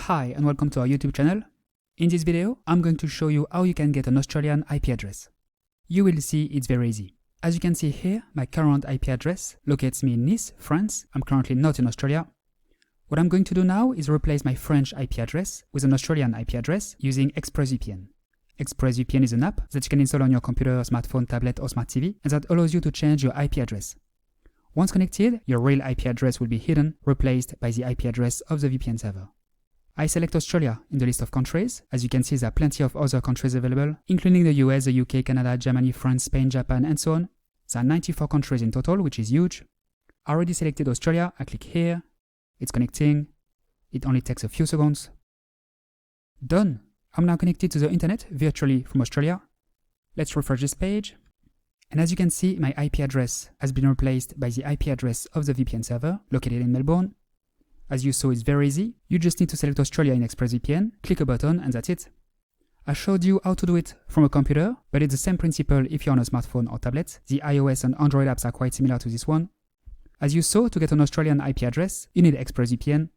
Hi and welcome to our YouTube channel. In this video, I'm going to show you how you can get an Australian IP address. You will see it's very easy. As you can see here, my current IP address locates me in Nice, France. I'm currently not in Australia. What I'm going to do now is replace my French IP address with an Australian IP address using ExpressVPN. ExpressVPN is an app that you can install on your computer, smartphone, tablet or smart TV, and that allows you to change your IP address. Once connected, your real IP address will be hidden, replaced by the IP address of the VPN server. I select Australia in the list of countries. As you can see, there are plenty of other countries available, including the US, the UK, Canada, Germany, France, Spain, Japan, and so on. There are 94 countries in total, which is huge. I already selected Australia. I click here. It's connecting. It only takes a few seconds. Done. I'm now connected to the internet virtually from Australia. Let's refresh this page. And as you can see, my IP address has been replaced by the IP address of the VPN server located in Melbourne. As you saw, it's very easy. You just need to select Australia in ExpressVPN, click a button, and that's it. I showed you how to do it from a computer, but it's the same principle if you're on a smartphone or tablet. The iOS and Android apps are quite similar to this one. As you saw, to get an Australian IP address, you need ExpressVPN.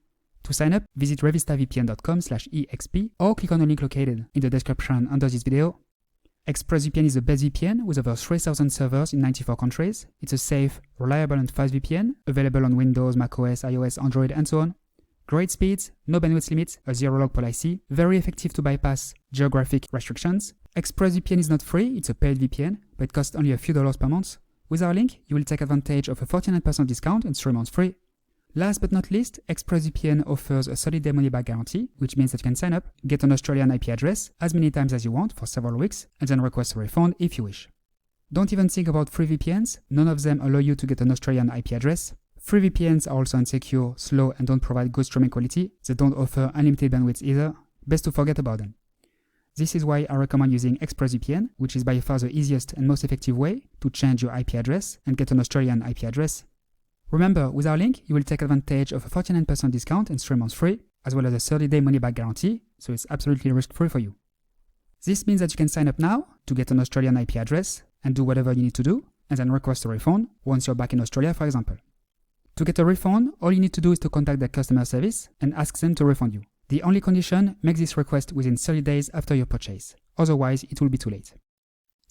To sign up, visit revistavpn.com/exp or click on the link located in the description under this video. ExpressVPN is the best VPN with over 3,000 servers in 94 countries. It's a safe, reliable and fast VPN, available on Windows, macOS, iOS, Android and so on. Great speeds, no bandwidth limit, a zero-log policy, very effective to bypass geographic restrictions. ExpressVPN is not free, it's a paid VPN, but it costs only a few dollars per month. With our link, you will take advantage of a 49% discount and 3 months free. Last but not least, ExpressVPN offers a 30-day money-back guarantee, which means that you can sign up, get an Australian IP address as many times as you want for several weeks, and then request a refund if you wish. Don't even think about free VPNs. None of them allow you to get an Australian IP address. Free VPNs are also insecure, slow, and don't provide good streaming quality. They don't offer unlimited bandwidth either. Best to forget about them. This is why I recommend using ExpressVPN, which is by far the easiest and most effective way to change your IP address and get an Australian IP address. Remember, with our link, you will take advantage of a 49% discount and 3 months free, as well as a 30-day money-back guarantee, so it's absolutely risk-free for you. This means that you can sign up now to get an Australian IP address and do whatever you need to do, and then request a refund once you're back in Australia, for example. To get a refund, all you need to do is to contact their customer service and ask them to refund you. The only condition, make this request within 30 days after your purchase. Otherwise, it will be too late.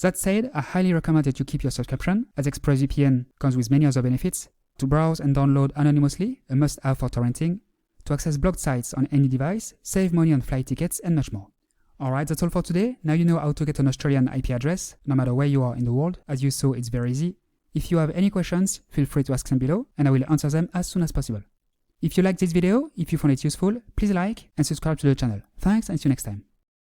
That said, I highly recommend that you keep your subscription, as ExpressVPN comes with many other benefits. To browse and download anonymously, a must-have for torrenting, to access blocked sites on any device, save money on flight tickets, and much more. Alright, that's all for today. Now you know how to get an Australian IP address, no matter where you are in the world. As you saw, it's very easy. If you have any questions, feel free to ask them below, and I will answer them as soon as possible. If you liked this video, if you found it useful, please like and subscribe to the channel. Thanks, and see you next time.